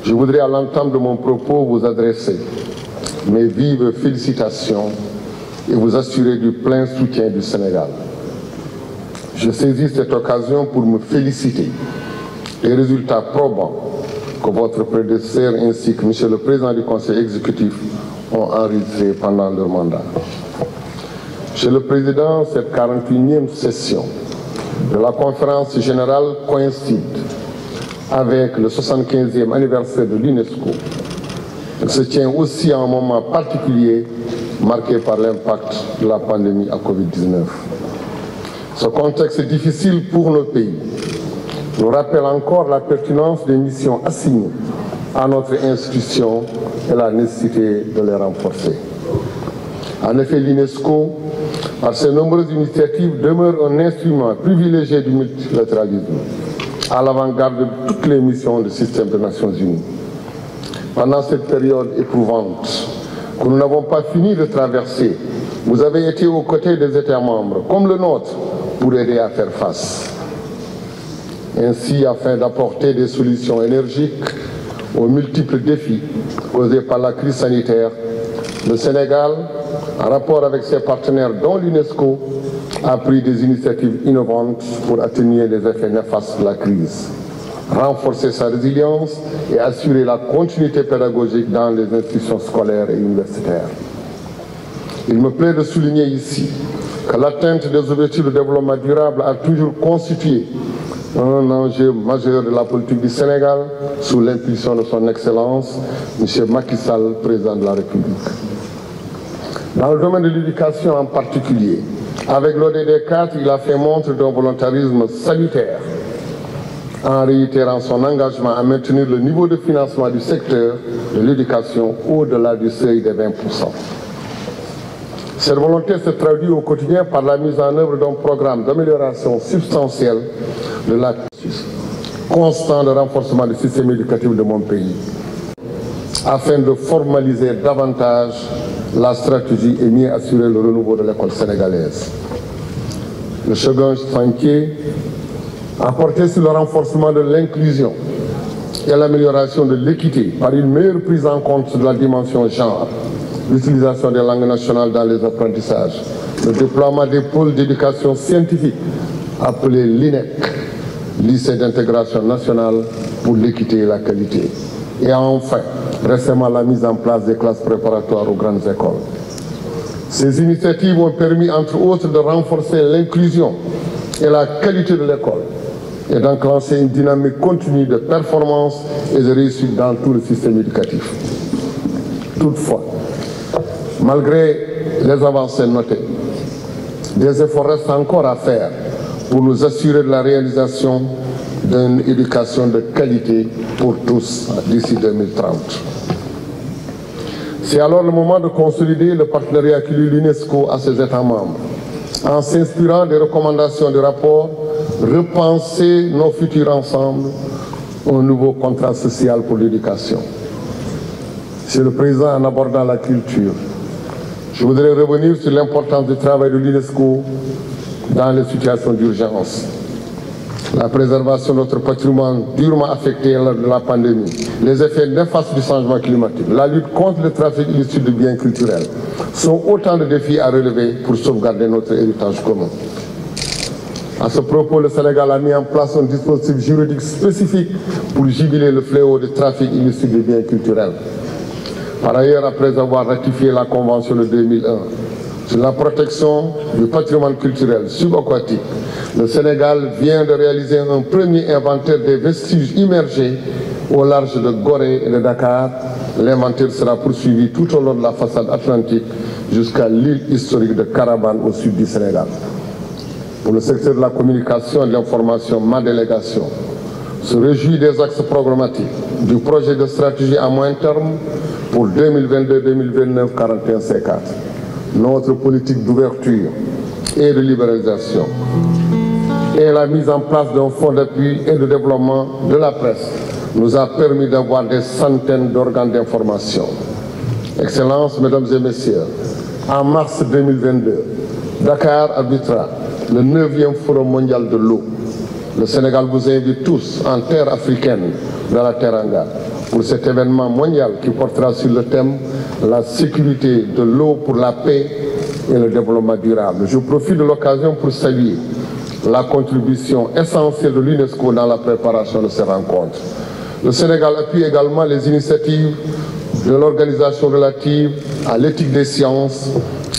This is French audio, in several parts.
Je voudrais à l'entame de mon propos vous adresser mes vives félicitations et vous assurer du plein soutien du Sénégal. Je saisis cette occasion pour me féliciter des résultats probants que votre prédécesseur ainsi que Monsieur le Président du Conseil exécutif ont enregistrés pendant leur mandat. Monsieur le Président, cette 41e session de la conférence générale coïncide avec le 75e anniversaire de l'UNESCO. Elle se tient aussi à un moment particulier marqué par l'impact de la pandémie à Covid-19. Ce contexte difficile pour nos pays nous rappelle encore la pertinence des missions assignées à notre institution et la nécessité de les renforcer. En effet, l'UNESCO, par ses nombreuses initiatives, demeure un instrument privilégié du multilatéralisme, à l'avant-garde de toutes les missions du système des Nations Unies. Pendant cette période éprouvante que nous n'avons pas fini de traverser, vous avez été aux côtés des États membres, comme le nôtre, pour aider à faire face. Ainsi, afin d'apporter des solutions énergiques aux multiples défis causés par la crise sanitaire, le Sénégal, en rapport avec ses partenaires dont l'UNESCO, a pris des initiatives innovantes pour atténuer les effets néfastes de la crise, renforcer sa résilience et assurer la continuité pédagogique dans les institutions scolaires et universitaires. Il me plaît de souligner ici que l'atteinte des objectifs de développement durable a toujours constitué un enjeu majeur de la politique du Sénégal sous l'impulsion de son Excellence, M. Macky Sall, président de la République. Dans le domaine de l'éducation en particulier, avec l'ODD 4, il a fait montre d'un volontarisme salutaire en réitérant son engagement à maintenir le niveau de financement du secteur de l'éducation au-delà du seuil des 20%. Cette volonté se traduit au quotidien par la mise en œuvre d'un programme d'amélioration substantielle de l'accès constant de renforcement du système éducatif de mon pays, afin de formaliser davantage la stratégie et mieux assurer le renouveau de l'école sénégalaise. Le second chantier a porté sur le renforcement de l'inclusion et l'amélioration de l'équité par une meilleure prise en compte de la dimension genre, l'utilisation des langues nationales dans les apprentissages, le déploiement des pôles d'éducation scientifique appelés l'INEC, lycée d'intégration nationale pour l'équité et la qualité. Et enfin, récemment la mise en place des classes préparatoires aux grandes écoles. Ces initiatives ont permis, entre autres, de renforcer l'inclusion et la qualité de l'école et d'enclencher une dynamique continue de performance et de réussite dans tout le système éducatif. Toutefois, malgré les avancées notées, des efforts restent encore à faire pour nous assurer de la réalisation d'une éducation de qualité pour tous d'ici 2030. C'est alors le moment de consolider le partenariat qui lie l'UNESCO à ses États membres, en s'inspirant des recommandations du rapport, repenser nos futurs ensemble, un nouveau contrat social pour l'éducation. Monsieur le Président, en abordant la culture, je voudrais revenir sur l'importance du travail de l'UNESCO dans les situations d'urgence. La préservation de notre patrimoine durement affecté lors de la pandémie, les effets néfastes du changement climatique, la lutte contre le trafic illicite de biens culturels sont autant de défis à relever pour sauvegarder notre héritage commun. À ce propos, le Sénégal a mis en place un dispositif juridique spécifique pour juguler le fléau du trafic illicite de biens culturels. Par ailleurs, après avoir ratifié la Convention de 2001 sur la protection du patrimoine culturel subaquatique, le Sénégal vient de réaliser un premier inventaire des vestiges immergés au large de Gorée et de Dakar. L'inventaire sera poursuivi tout au long de la façade atlantique jusqu'à l'île historique de Carabane au sud du Sénégal. Pour le secteur de la communication et de l'information, ma délégation se réjouit des axes programmatiques du projet de stratégie à moyen terme pour 2022-2029 41C4. Notre politique d'ouverture et de libéralisation et la mise en place d'un fonds d'appui et de développement de la presse nous a permis d'avoir des centaines d'organes d'information. Excellences, Mesdames et Messieurs, en mars 2022, Dakar abritera le 9e Forum mondial de l'eau. Le Sénégal vous invite tous en terre africaine dans la Teranga pour cet événement mondial qui portera sur le thème « La sécurité de l'eau pour la paix et le développement durable ». Je profite de l'occasion pour saluer la contribution essentielle de l'UNESCO dans la préparation de ces rencontres. Le Sénégal appuie également les initiatives de l'organisation relative à l'éthique des sciences,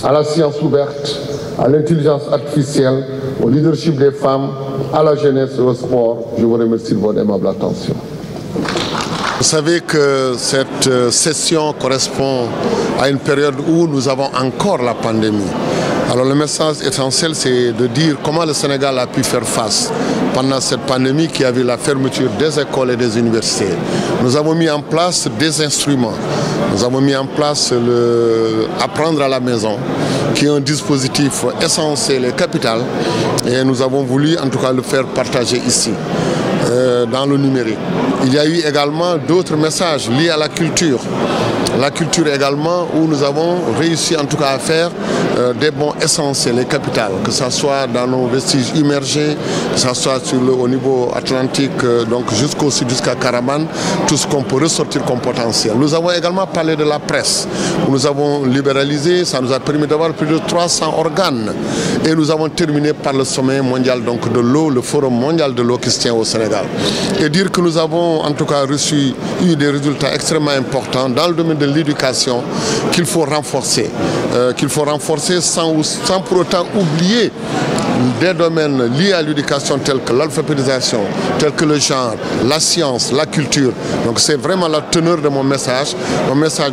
à la science ouverte, à l'intelligence artificielle, au leadership des femmes, à la jeunesse et au sport. Je vous remercie de votre aimable attention. Vous savez que cette session correspond à une période où nous avons encore la pandémie. Alors le message essentiel, c'est de dire comment le Sénégal a pu faire face pendant cette pandémie qui a vu la fermeture des écoles et des universités. Nous avons mis en place des instruments. Nous avons mis en place le Apprendre à la maison, qui est un dispositif essentiel et capital. Et nous avons voulu en tout cas le faire partager ici, dans le numérique. Il y a eu également d'autres messages liés à la culture. La culture également, où nous avons réussi en tout cas à faire des bons essentiels et capitales, que ce soit dans nos vestiges immergés, que ce soit au niveau atlantique, donc jusqu'au sud, jusqu'à Caraman, tout ce qu'on peut ressortir comme potentiel. Nous avons également parlé de la presse, où nous avons libéralisé, ça nous a permis d'avoir plus de 300 organes. Et nous avons terminé par le sommet mondial donc, de l'eau, le forum mondial de l'eau qui se tient au Sénégal. Et dire que nous avons en tout cas eu des résultats extrêmement importants dans le domaine de l'éducation qu'il faut renforcer sans pour autant oublier des domaines liés à l'éducation tels que l'alphabétisation, tels que le genre, la science, la culture. Donc c'est vraiment la teneur de mon message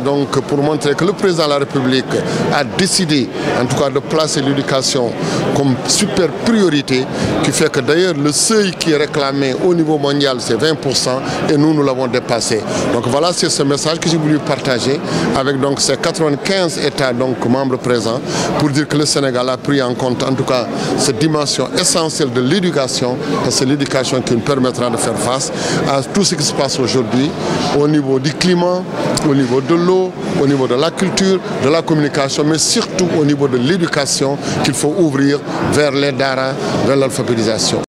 donc pour montrer que le président de la République a décidé en tout cas de placer l'éducation comme super priorité, qui fait que d'ailleurs le seuil qui est réclamé au niveau mondial c'est 20% et nous l'avons dépassé. Donc voilà, c'est ce message que j'ai voulu partager avec donc ces 95 États donc membres présents pour dire que le Sénégal a pris en compte en tout cas cette dimension essentielle de l'éducation, parce que c'est l'éducation qui nous permettra de faire face à tout ce qui se passe aujourd'hui au niveau du climat, au niveau de l'eau, au niveau de la culture, de la communication, mais surtout au niveau de l'éducation qu'il faut ouvrir vers les daras, vers l'alphabétisation.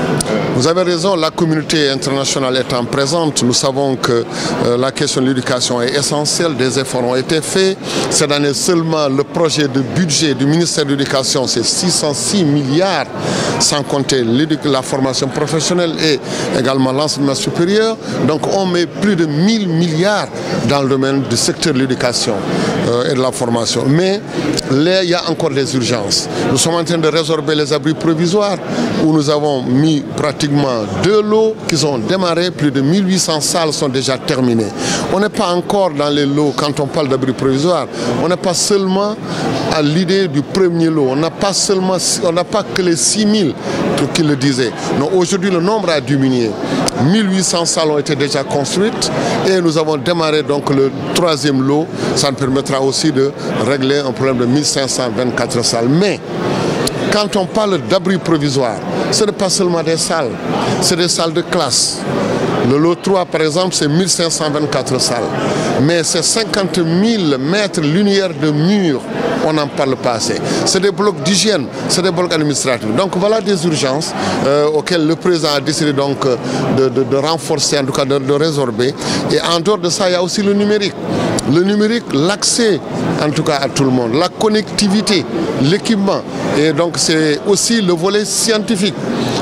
Vous avez raison, la communauté internationale étant présente, nous savons que la question de l'éducation est essentielle, des efforts ont été faits. Cette année seulement, le projet de budget du ministère de l'Éducation, c'est 606 milliards, sans compter la formation professionnelle et également l'enseignement supérieur. Donc on met plus de 1000 milliards dans le domaine du secteur de l'éducation et de la formation. Mais là, il y a encore des urgences. Nous sommes en train de résorber les abris provisoires où nous avons mis pratiquement 2 lots qui ont démarré, plus de 1800 salles sont déjà terminées. On n'est pas encore dans les lots quand on parle d'abris provisoires. On n'est pas seulement à l'idée du premier lot. On n'a pas que les 6000 qui le disaient. Non, aujourd'hui le nombre a diminué. 1800 salles ont été déjà construites et nous avons démarré donc le 3e lot. Ça nous permettra aussi de régler un problème de 1524 salles. Mais quand on parle d'abris provisoires, ce n'est pas seulement des salles, c'est des salles de classe. Le lot 3, par exemple, c'est 1524 salles. Mais c'est 50 000 mètres linéaires de murs, on n'en parle pas assez. C'est des blocs d'hygiène, c'est des blocs administratifs. Donc voilà des urgences auxquelles le président a décidé donc de renforcer, en tout cas de résorber. Et en dehors de ça, il y a aussi le numérique. Le numérique, l'accès en tout cas à tout le monde, la connectivité, l'équipement. Et donc c'est aussi le volet scientifique.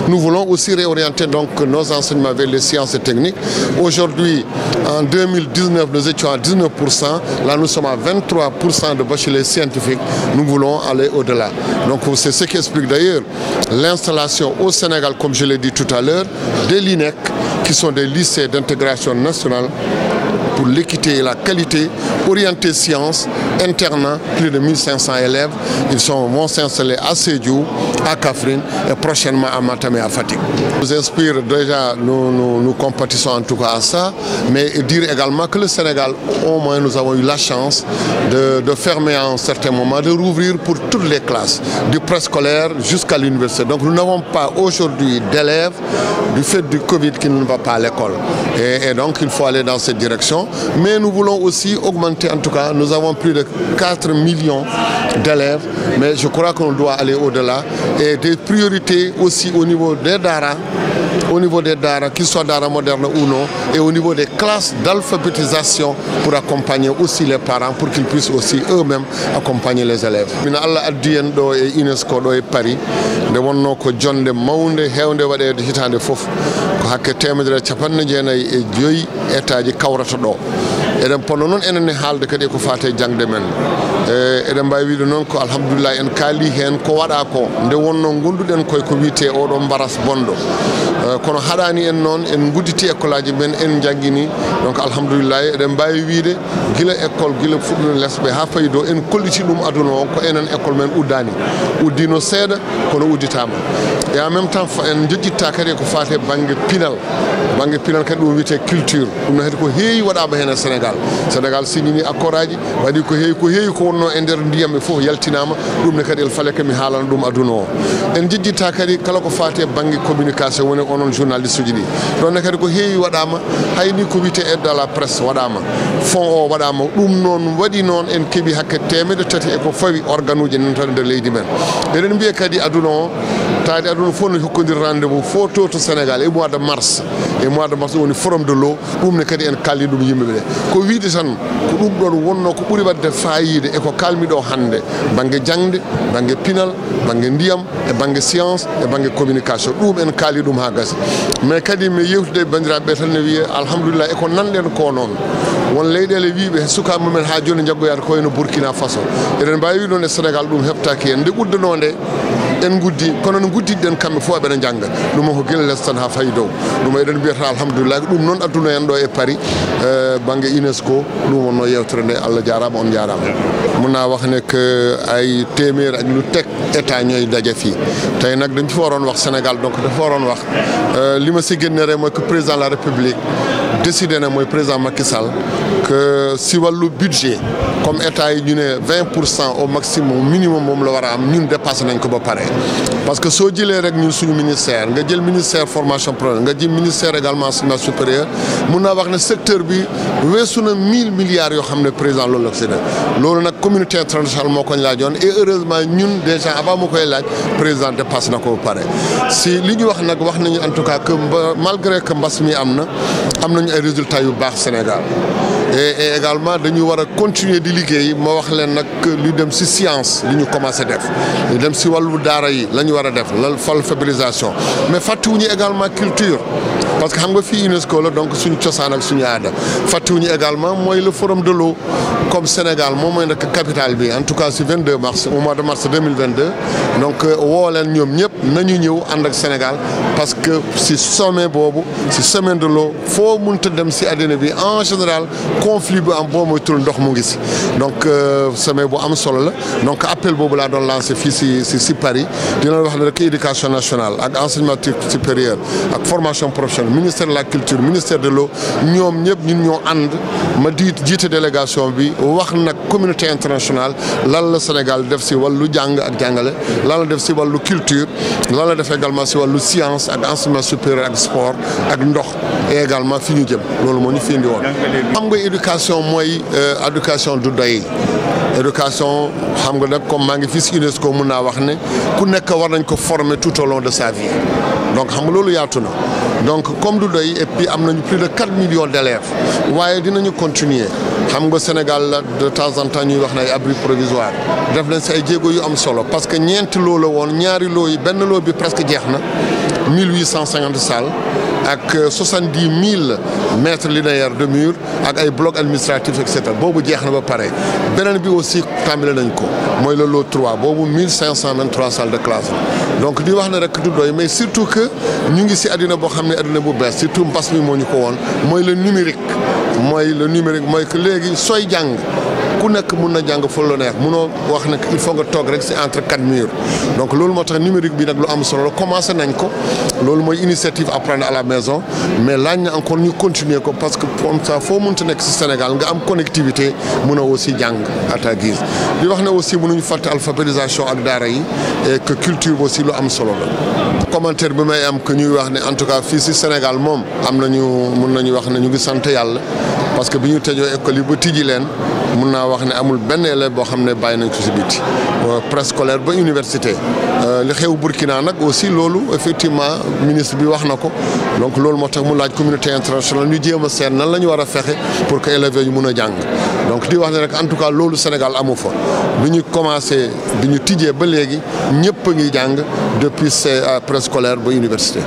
Nous voulons aussi réorienter donc nos enseignements vers les sciences et techniques. Aujourd'hui, en 2019, nous étions à 19%. Là, nous sommes à 23% de bacheliers scientifiques. Nous voulons aller au-delà. Donc c'est ce qui explique d'ailleurs l'installation au Sénégal, comme je l'ai dit tout à l'heure, des LINEC, qui sont des lycées d'intégration nationale pour l'équité et la qualité, orientés sciences, internat, plus de 1500 élèves. Ils vont s'installer à Sédhiou, à Kaffrine et prochainement à Matam et à Fatick. Nous inspire déjà, nous compatissons en tout cas à ça, mais dire également que le Sénégal, au moins nous avons eu la chance de fermer à un certain moment, de rouvrir pour toutes les classes, du préscolaire jusqu'à l'université. Donc nous n'avons pas aujourd'hui d'élèves du fait du Covid qui ne va pas à l'école. Et donc il faut aller dans cette direction. Mais nous voulons aussi augmenter, en tout cas, nous avons plus de 4 millions d'élèves, mais je crois qu'on doit aller au-delà. Et des priorités aussi au niveau des daras, au niveau des daara, qu'ils soient daara modernes ou non, et au niveau des classes d'alphabétisation pour accompagner aussi les parents, pour qu'ils puissent aussi eux-mêmes accompagner les élèves. Mina Allah addi en ɗo e UNESCO ɗo e Paris nde wonno ko jonde mawnde hewnde waɗede hitande fof ko hakke 195 étaji kawrata ɗo. Eɗen ponno noon enen e haalde kadi ko fate jangde men eɗen mbawi wiide noon ko alhamdulillah en kaali hen ko waɗa ko nde wonno gonduɗen koye ko wiyete oɗo mbaras bonɗo kono haɗani en noon en gudditi école aji men en jangguini donc alhamdulillah eɗen mbawi wiide guila école guila fuɗɗuno lesɓe ha fayi do en kolliti ɗum aduna o ko enen école men uddino seeɗa kono udditama et en même temps en jejjitta kadi ko fate banggue pinal kadi ɗum wiyete culture ɗum kadi ko heewi waɗama hen e Sénégal signini accord aji waɗi ko heewi ko wonno e nder ndiyam e fof yaltinama ɗum ne kadi el fale kami haalana ɗum aduna o en jejjitta kadi kala ko fate banggue communication woni onon journaliste uji ɗi ɗonne kadi ko heewi waɗama hayni ko wiyete aide à la presse waɗama fond o waɗama ɗum noon waɗi noon en keeɓi hakke 300 e ko fawi organe uji nan tan nder leydi men eɗen mbiya kadi aduna o taade aduna fof no hokkodiri rendez-vous fof to Sénégal e mois de mars woni forum de l'eau ɗum ne kadi en kalli ɗum yimɓeɓe ko wiide tan ko ɗum ɗon wonno ko ɓuuri wadde fayide e ko kalmi ɗo hande banggue jangde banggue pinal banggue ndiyam e banggue science e banggue communication ɗum en kaali ɗum ha gasi mais kadi mi yewtude e bandiraɓe tan ne wiiye alhamdulillah eko nanɗen ko noon won leyɗele wiiɓe sukaɓe mumen ha joni jaggoyata ko wayno Burkina Faso eɗen mbawi wi noon e Sénégal ɗum heɓtaki hen nde ɓuddano nde en guddi kono no guddidɗen kamɓe fof eɓene jangga ɗum ko guila less tan ha fayi dow ɗum eɗen mbiyata alhamdulillah ɗum noon adduna en ɗo e Paris banggue UNESCO ɗum wonno yewtere nde Allah jarama on jarama muna wax ne que ay téeméer ak lu teg état ñooy daje fii tey nag dañ fi waroon wax Sénégal donc dafa waroon wax li ma si génne rek mooy que président de la République décidé na mooy président Macky Sall que si wàllu budget comme état yi ñu ne 20% au maximum minimum moom la war a am ñun dépassé nañ ko ba pare parce que soo jëlee rek ñun suñu ministère nga jël ministère formation professionnelle nga jël ministère également enseignement supérieur mun naa wax ne secteur bi weesu na 1000 milliards yoo xam ne président loolu la ko si def loolu nag communauté internationale moo ko laajoon et heureusement ñun déjà avant mu koy laaj président dépassé na ko ba pare si li ñu wax nag wax nañu en tout cas que malgré que mbas mi am nañu ay résultats yu baax Sénégal et également dañu war a continuer di liggéey ma wax leen nag lu dem si science li ñu commencé def lu dem si wàllu daara yi la ñu war a def alphabétisation mais fàttewuñu également culture parce que xam nga fii UNESCO la donc suñu cosaan ak suñu aada fàttewuñu également mooy le forum de l'eau comme Sénégal moom mooy nekk capitale bi en tout cas si 22 mars au mois de mars 2022 donc woo leen ñoom ñëpp nañu ñëw ànd ak Sénégal parce que si sommet boobu si semaine de l'eau foo mënta dem si àddina bi en général conflit bi am boo moytul ndox mu ngi si donc sommet bu am solo la donc appel boobu laa doon lancé fii si Paris dina wax ne rek éducation nationale ak enseignement supérieur ak formation professionnelle ministère de la culture ministère de l'eau ñoom ñëpp ñun ñoo ànd ma jiite délégation bi wax nag communauté internationale lan la Sénégal def si wàllu jàng ak jàngale lan la def si wàllu culture lan la def également si wàllu science ak enseignement supérieur ak sport ak ndox et également fi ñu jëm loolu moo ñu fi indi woon. xam nga éducation mooy éducation du doy éducation xam nga nag comme maa ngi fii si UNESCO mun naa wax ne ku nekk war nañ ko former tout au long de sa vie donc xam nga loolu yaatu na donc comme du doy et puis am nañu plus de 4 millions d'élèves waaye dinañu continuer xam nga Sénégal la de temps en temps ñuy wax na ay abri provisoire def nañ si ay jéego yu am solo parce que ñeenti loo la woon ñaari loo yi benn loo bi presque jeex na 1850 salles ak 70 000 mètres linéaires de mur ak ay blocs administratifs et cetera boobu jeex na ba pare beneen bi aussi tàmbale nañ ko mooy le lot 3 boobu 1523 salles de classe donc di wax ne rek du doy mais surtout que ñu ngi si àddina boo xam ne àddina bu bees surtout mbas mi moo ñu ko woon mooy le numérique mooy que léegi sooy jàng ku nekk mun na jàng fu la neex munoo wax ne il faut nga toog rek si entre 4 murs donc loolu moo tax numérique bi nag lu am solo la commencé nañ ko loolu mooy initiative apprendre à la maison mais laaj na encore ñu continuer ko parce que comme ça foo mënta nekk si Sénégal nga am connectivité mun a aussi jàng à ta guise di wax ne aussi mënuñu fàtte alphabétisation ak daara yi et que culture aussi lu am solo la. commentaire bi may am que ñuy wax ne en tout cas fii si Sénégal moom am nañu mun nañu wax ne ñu ngi sant yàlla parce que bi ñu tëjoo école yi ba tijji leen mun naa wax ne amul benn élève boo xam ne bàyyi nañ ko si biti préscolaire ba université. li xew Burkina nag aussi loolu effectivement ministre bi wax na ko donc loolu moo tax mu laaj communauté internationale ñu jéem a seet nan la ñu war a fexe pour que élèves yi mun a jàng donc di wax ne rek en tout cas loolu Sénégal amu fa bi ñu commencé bi ñu tijjee ba léegi ñëpp a ngi jàng depuis préscolaire ba université.